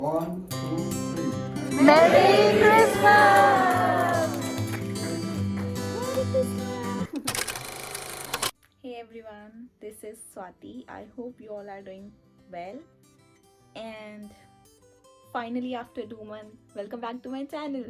1, 2, 3. Merry Christmas! Hey everyone, this is Swati. I hope you all are doing well. And finally, after 2 months, welcome back to my channel.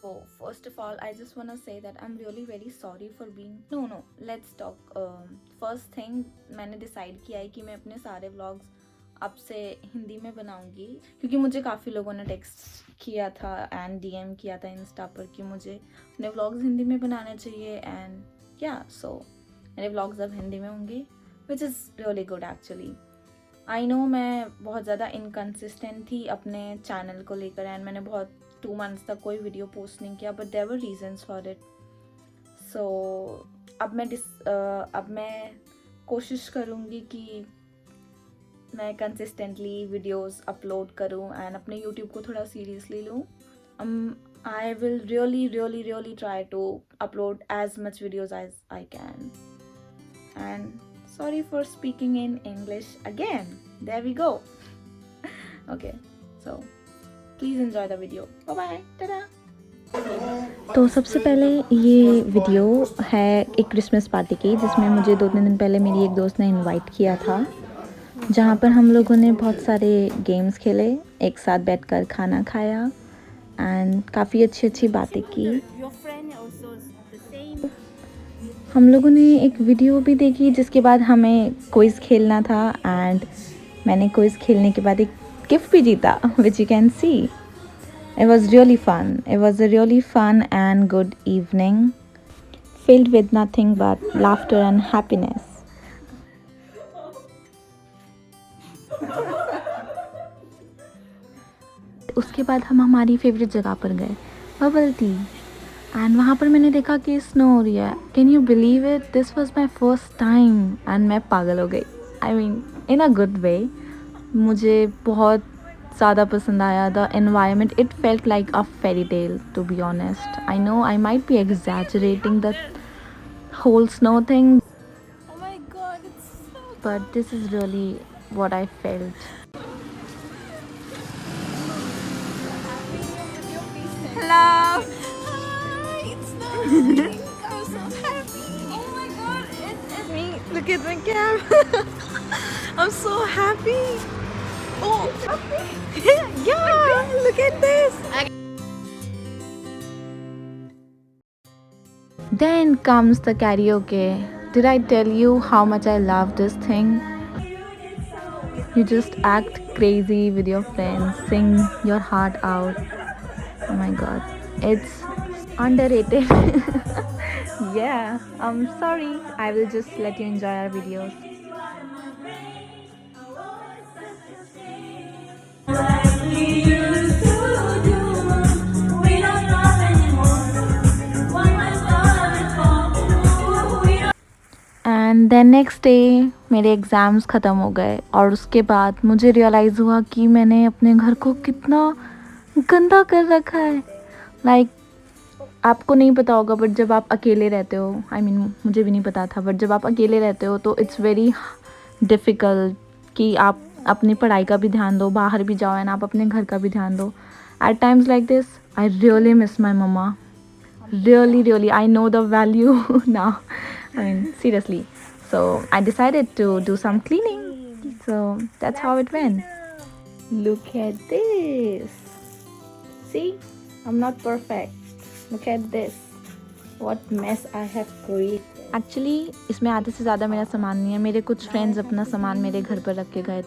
So, first of all, I just want to say that I'm really very sorry for being. No, let's talk. First thing, मैंने decide किया है कि मैं अपने सारे vlogs अब से हिंदी में बनाऊंगी, क्योंकि मुझे काफ़ी लोगों ने टेक्स्ट किया था एंड डीएम किया था इंस्टा पर कि मुझे अपने व्लॉग्स हिंदी में बनाने चाहिए. एंड या सो मेरे व्लॉग्स अब हिंदी में होंगे, which is really good actually. I know मैं बहुत ज़्यादा इनकन्सिस्टेंट थी अपने चैनल को लेकर एंड मैंने बहुत 2 months तक कोई वीडियो पोस्ट नहीं किया, but there were reasons for it. So अब मैं कोशिश करूँगी कि मैं कंसिस्टेंटली वीडियोस अपलोड करूं एंड अपने यूट्यूब को थोड़ा सीरियसली लूं. I will really try to upload as much videos as I can. And sorry for speaking in English again. There we go. Okay, so please enjoy the video. Bye bye. Ta-da. तो सबसे पहले ये video है एक Christmas party की, जिसमें मुझे 2-3 दिन पहले मेरी एक दोस्त ने इनवाइट किया था, जहाँ पर हम लोगों ने बहुत सारे गेम्स खेले, एक साथ बैठकर खाना खाया एंड काफ़ी अच्छी बातें की. हम लोगों ने एक वीडियो भी देखी जिसके बाद हमें क्विज़ खेलना था एंड मैंने क्विज़ खेलने के बाद एक गिफ्ट भी जीता, which you can see. It was really fun. It was a really fun and good evening filled with nothing but laughter and happiness. उसके बाद हम हमारी फेवरेट जगह पर गए, बबल टी, एंड वहाँ पर मैंने देखा कि स्नो हो रही है. Can you believe it, this was my first time and मैं पागल हो गई. I mean in a good way. मुझे बहुत ज़्यादा पसंद आया. The environment, it felt like a fairy tale to be honest. I know I might be exaggerating the whole snow thing. Oh my god, it's so good. But this is really what I felt. Hello. Hi, it's Natalie. I'm so happy. Oh my god, it's me. Look at my camera. I'm so happy. Oh, yeah. Look at this. Then comes the karaoke. Did I tell you how much I love this thing? You just act crazy with your friends, sing your heart out. Oh my god, it's underrated. Yeah, I'm sorry. I will just let you enjoy our videos. And then next day मेरे exams ख़त्म हो गए और उसके बाद मुझे realise हुआ कि मैंने अपने घर को कितना गंदा कर रखा है. लाइक आपको नहीं पता होगा, बट जब आप अकेले रहते हो, आई मीन मुझे भी नहीं पता था, बट जब आप अकेले रहते हो तो इट्स वेरी डिफ़िकल्ट कि आप अपनी पढ़ाई का भी ध्यान दो, बाहर भी जाओ एंड आप अपने घर का भी ध्यान दो. At times like this I really miss my मम्मा. Really, I know the value now. I mean, seriously. So I decided to do some cleaning. So that's how it went. Look at this. See, I'm not perfect. Look at this. What mess I have created. Actually, इसमें आधे से ज़्यादा मेरा सामान नहीं है. मेरे कुछ फ्रेंड्स अपना सामान मेरे घर पर रख के गए.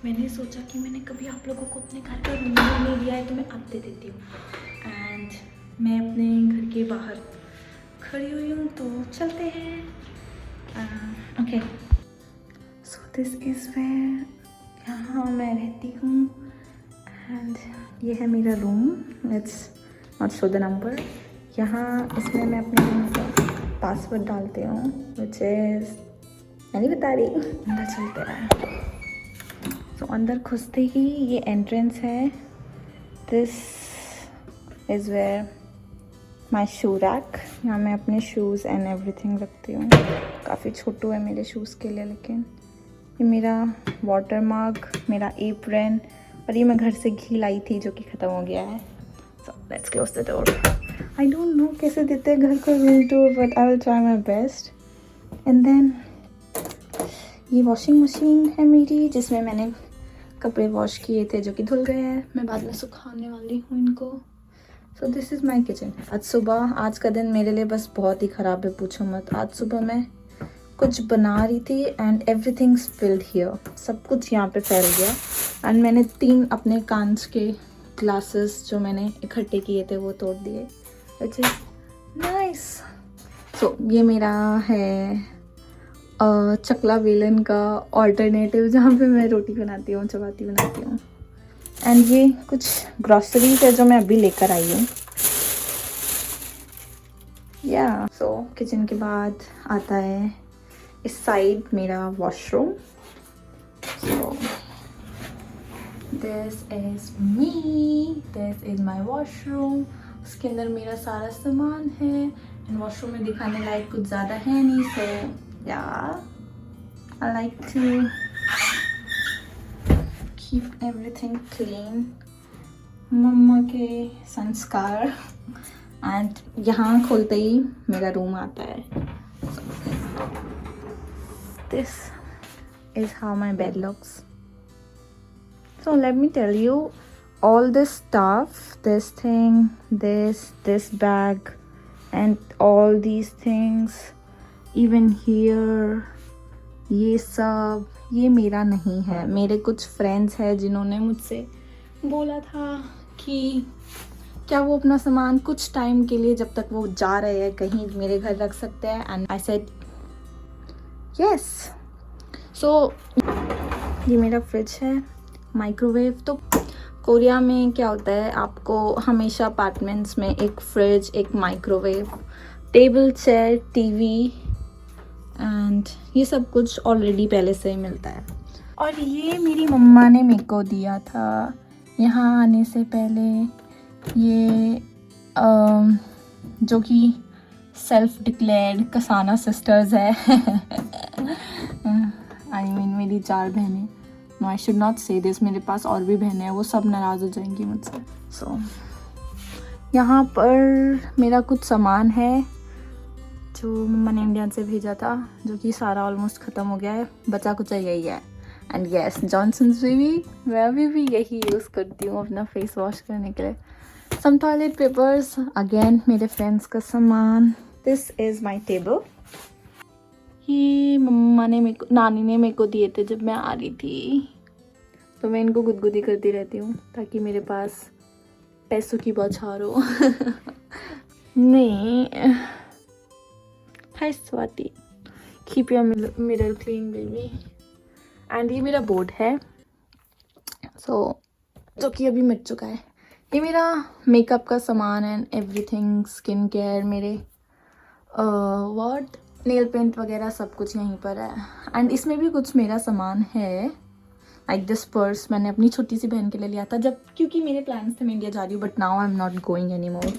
मैंने सोचा कि मैंने कभी आप लोगों को अपने घर का रूम नहीं दिया है, तो मैं अब दे देती हूँ. एंड मैं अपने घर के बाहर खड़ी हुई हूँ, तो चलते हैं. Okay, so this is where, यहाँ मैं रहती हूँ एंड ये है मेरा room. Let's not show the number. यहाँ इसमें मैं अपने रूम का पासवर्ड डालती हूँ, विच इज़ मैं नहीं बता रही हूँ। अंदर चलते हैं। तो अंदर घुसते ही ये एंट्रेंस है। This is where my shoe rack. यहाँ मैं अपने शूज़ एंड एवरीथिंग रखती हूँ। काफ़ी छोटू है मेरे शूज़ के लिए, लेकिन ये मेरा वाटर मग, मेरा एप्रन, और ये मैं घर से घी लाई थी जो कि ख़त्म हो गया है। So let's close the door. I don't know कैसे देते हैं घर को room tour, but I will try my best. And then ये वॉशिंग मशीन है मेरी, जिसमें मैंने कपड़े वॉश किए थे जो कि धुल गए हैं। मैं बाद में सुखाने वाली हूँ इनको। सो दिस इज़ माई किचन। आज का दिन मेरे लिए बस बहुत ही ख़राब है, पूछो मत। आज सुबह मैं कुछ बना रही थी एंड एवरीथिंग स्पिल्ड हियर। सब कुछ यहाँ पे फैल गया एंड मैंने 3 अपने कांच के ग्लासेस जो मैंने इकट्ठे किए थे वो तोड़ दिए, विच इज़ नाइस। सो ये मेरा है चकला बेलन का ऑल्टरनेटिव, जहाँ पे मैं रोटी बनाती हूँ, चपाती बनाती हूँ। एंड ये कुछ ग्रॉसरीज है जो मैं अभी लेकर आई हूँ। या सो किचन के बाद आता है इस साइड मेरा washroom. So this is me, this is my washroom. उसके अंदर मेरा सारा सामान है एंड वॉशरूम में दिखाने लायक कुछ ज़्यादा है नहीं। सो yeah, I like to keep everything clean, मम्मा के संस्कार। एंड यहाँ खोलते ही मेरा रूम आता है। This is how my bed looks. So let me tell you, all this stuff, this thing, this bag and all these things, even here, ये सब ये मेरा नहीं है। मेरे कुछ फ्रेंड्स हैं जिन्होंने मुझसे बोला था कि क्या वो अपना सामान कुछ टाइम के लिए, जब तक वो जा रहे हैं कहीं, मेरे घर रख सकते हैं। And I said yes. So ये मेरा फ्रिज है, माइक्रोवेव। तो कोरिया में क्या होता है, आपको हमेशा अपार्टमेंट्स में एक फ्रिज, एक microwave, table, chair, TV and ये सब कुछ ऑलरेडी पहले से ही मिलता है। और ये मेरी मम्मा ने मेरे को दिया था यहाँ आने से पहले। ये जो कि सेल्फ डिक्लेयर्ड कसाना सिस्टर्स है। आई मीन मेरी 4 बहनें। नो, आई शुड नॉट से दिस। मेरे पास और भी बहनें हैं, वो सब नाराज़ हो जाएंगी मुझसे। सो यहाँ पर मेरा कुछ सामान है जो मम्मा ने इंडिया से भेजा था, जो कि सारा ऑलमोस्ट ख़त्म हो गया है। बचा कुछ यही है। एंड येस, जॉनसन्स बेबी, मैं अभी भी यही यूज़ करती हूँ अपना फेस वॉश करने के लिए। सम टॉयलेट पेपर्स, अगेन मेरे फ्रेंड्स का सामान। This is my table. ये मम्मा ने नानी ने मेरे को दिए थे जब मैं आ रही थी, तो मैं इनको गुदगुदी करती रहती हूँ ताकि मेरे पास पैसों की बौछार हो। नहीं, hi Swati, keep your mirror clean baby. And ये मेरा बोर्ड है, जो कि अभी मिट चुका है। ये मेरा मेकअप का सामान एंड एवरीथिंग, स्किन केयर, मेरे नेल पेंट वगैरह सब कुछ यहीं पर है। एंड इसमें भी कुछ मेरा सामान है, लाइक दिस पर्स मैंने अपनी छोटी सी बहन के लिए लिया था, क्योंकि मेरे प्लान्स थे मैं इंडिया जा रही हूँ, but now I am not going any more.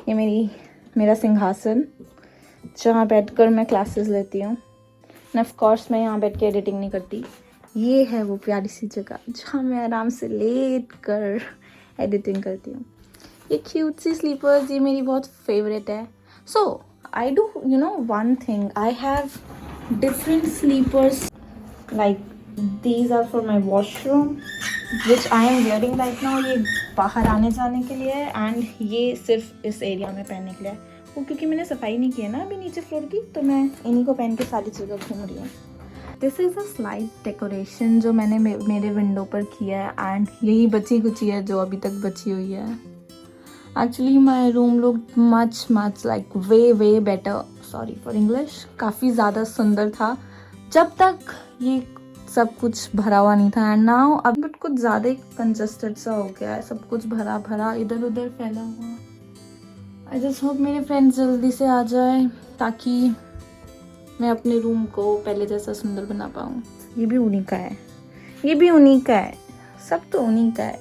ये मेरा सिंहासन, जहाँ बैठकर मैं क्लासेस लेती हूँ। एंड ऑफ कोर्स मैं यहाँ बैठ के एडिटिंग नहीं करती। ये है वो प्यारी सी जगह जहाँ मैं आराम से लेट कर एडिटिंग करती हूँ। ये क्यूट सी स्लीपर्स, ये मेरी बहुत फेवरेट है। So I do one thing, I have different slippers, like these are for my washroom which I am wearing right now. ये बाहर आने जाने के लिए एंड ये सिर्फ इस एरिया में पहनने के लिए। वो क्योंकि मैंने सफाई नहीं की है ना अभी नीचे फ्लोर की, तो मैं इन्हीं को पहन के सारी जगह घूम रही हूँ। This is a slide decoration जो मैंने मेरे विंडो पर किया है एंड यही बची कुची है जो अभी तक बची हुई है। Actually my room look much like way better, sorry for English, काफ़ी ज़्यादा सुंदर था जब तक ये सब कुछ भरा हुआ नहीं था। एंड नाउ अब बट कुछ ज़्यादा ही कंजस्टेड सा हो गया है, सब कुछ भरा इधर उधर फैला हुआ। आई जस्ट होप मेरे फ्रेंड्स जल्दी से आ जाए ताकि मैं अपने रूम को पहले जैसा सुंदर बना पाऊँ। ये भी उन्हीं का है, ये भी उन्हीं का है, सब तो उन्हीं का है।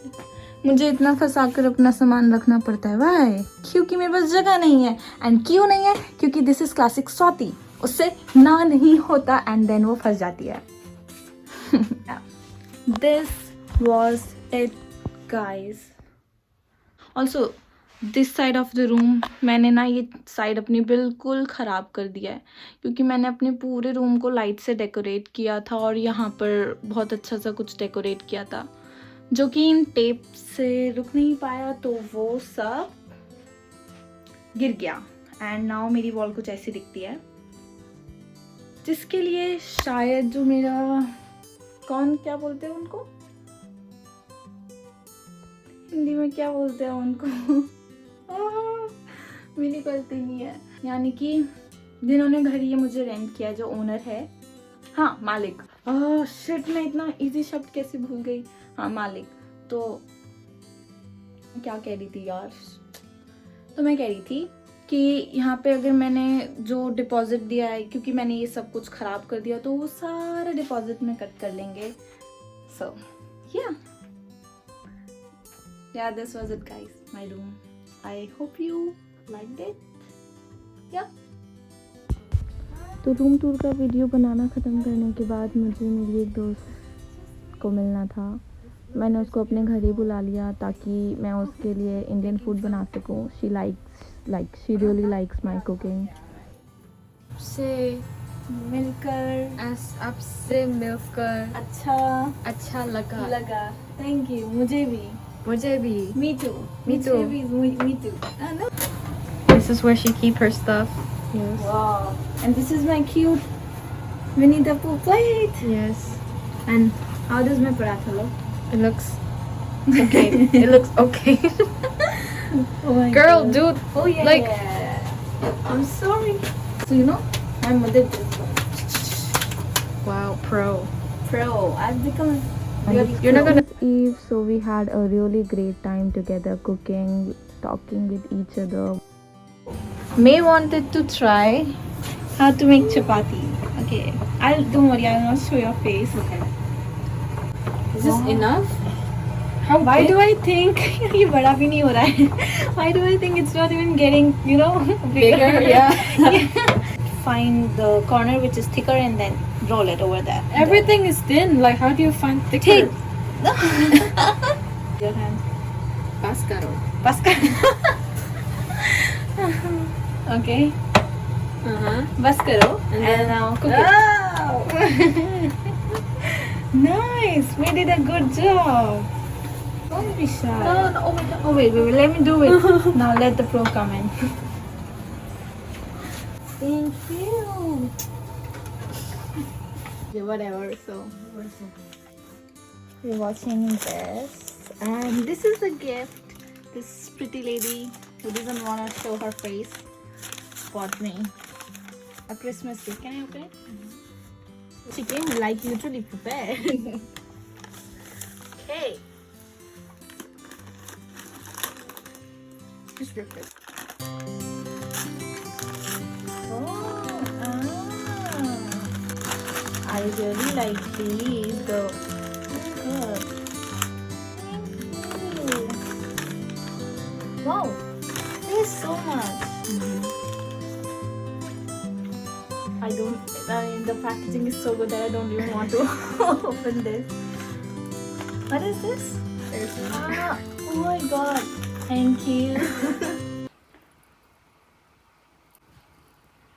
मुझे इतना फंसा कर अपना सामान रखना पड़ता है, वाई? क्योंकि मेरे पास जगह नहीं है। एंड क्यों नहीं है? क्योंकि दिस इज क्लासिक स्वाति, उससे ना नहीं होता एंड देन वो फंस जाती है। This was it guys. Also this side of the room, मैंने ना ये साइड अपनी बिल्कुल ख़राब कर दिया है, क्योंकि मैंने अपने पूरे रूम को लाइट से डेकोरेट किया था और यहाँ पर बहुत अच्छा सा कुछ डेकोरेट किया था, जो कि इन टेप से रुक नहीं पाया, तो वो सब गिर गया। एंड नाउ मेरी वॉल कुछ ऐसी दिखती है, जिसके लिए शायद जो मेरा क्या बोलते हैं उनको हिंदी में, क्या बोलते हैं उनको? मेरी गलती नहीं है, यानी कि जिन्होंने घर ये मुझे रेंट किया, जो ओनर है, हाँ मालिक। शिट, मैं इतना इजी शब्द कैसे भूल गई। हाँ मालिक। तो क्या कह रही थी यार? तो मैं कह रही थी कि यहाँ पे अगर मैंने जो डिपॉजिट दिया है, क्योंकि मैंने ये सब कुछ ख़राब कर दिया, तो वो सारा डिपॉजिट में कट कर लेंगे। सो yeah, this was it guys, my room. I hope you liked it. Yeah. तो रूम टूर का वीडियो बनाना ख़त्म करने के बाद मुझे मेरी एक दोस्त को मिलना था। मैंने उसको अपने घर ही बुला लिया ताकि मैं उसके लिए इंडियन फूड बना सकूं। She really likes my cooking. से मिलकर आपसे मिलकर अच्छा लगा। Thank you. मुझे भी। Me too. Me too. Me too. No. This is where she keep her stuff. Yes. Wow. And this is my cute Winnie the Pooh plate. Yes. And how does my paratha look? It looks okay. It looks okay. Oh my Girl, God. dude. Oh yeah. Like- yeah. I'm sorry. So you know, my mother did one. Wow, pro. I've become really You're not gonna. Eve, so we had a really great time together cooking, talking with each other. May wanted to try how to make chapati. Okay, don't worry, I'll not show your face. Okay. Is this enough? Why do I think ये बड़ा भी नहीं हो रहा है? Why do I think it's not even getting, bigger? Yeah. Find the corner which is thicker and then roll it over there. Everything is thin. Like, how do you find thicker? Thick. Your hand. Pascaro. Okay. Bas karo. And now cook it. Nice. We did a good job. Don't be shy. No. Oh my God. Oh wait. Let me do it. Now let the pro come in. Thank you. Okay, whatever. So we're watching this, and this is the gift this pretty lady who doesn't want to show her face bought me. A Christmas gift. Can I open it? She came like usually prepared. Okay. Just rip it. I really like these though. Good. Thank you. Wow. Thank you so much. The packaging is so good that I don't even want to open this. What is this? Oh my God. Thank you.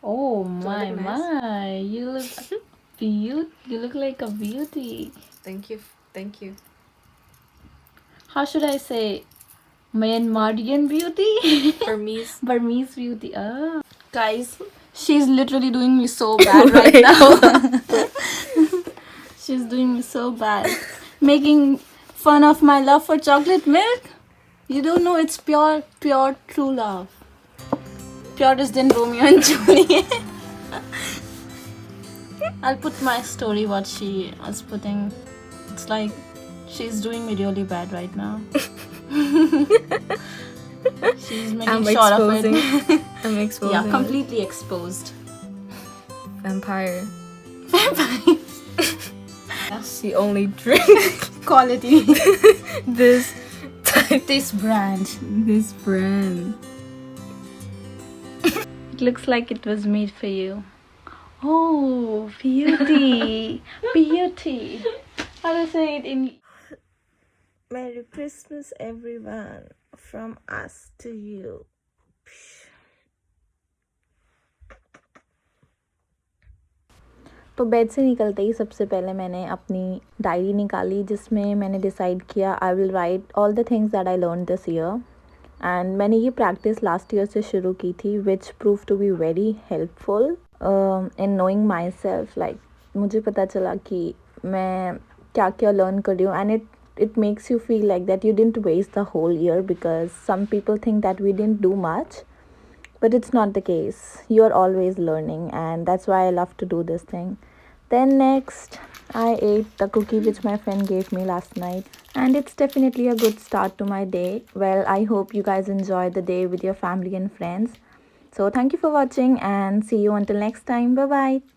Oh my, look nice? my. You look beauty. You look like a beauty. Thank you. How should I say? Myanmarian beauty? Burmese beauty. Ah. Guys, she's literally doing me so bad right now. She's doing me so bad. Making fun of my love for chocolate milk. You don't know it's pure true love. Purest than Romeo and Juliet. I'll put my story what she was putting. It's like she's doing me really bad right now. She's making sure of it. I'm exposing. Yeah, completely exposed. Vampire. Vampire. She only drinks Quality. this This brand. this brand. It looks like it was made for you. Oh, beauty. Beauty. How to say it in... Merry Christmas, everyone. From us to you. तो bed से निकलते ही सबसे पहले मैंने अपनी diary निकाली जिसमें मैंने डिसाइड किया I will write all the things that I learn this year and मैंने ये प्रैक्टिस लास्ट ईयर से शुरू की थी which prove to be very helpful in knowing myself like मुझे पता चला कि मैं क्या क्या लर्न कर रही हूँ and it makes you feel like that you didn't waste the whole year because some people think that we didn't do much, but it's not the case. You're always learning and that's why I love to do this thing. Then next I ate the cookie which my friend gave me last night and it's definitely a good start to my day. Well, I hope you guys enjoy the day with your family and friends. So thank you for watching and see you until next time. Bye bye.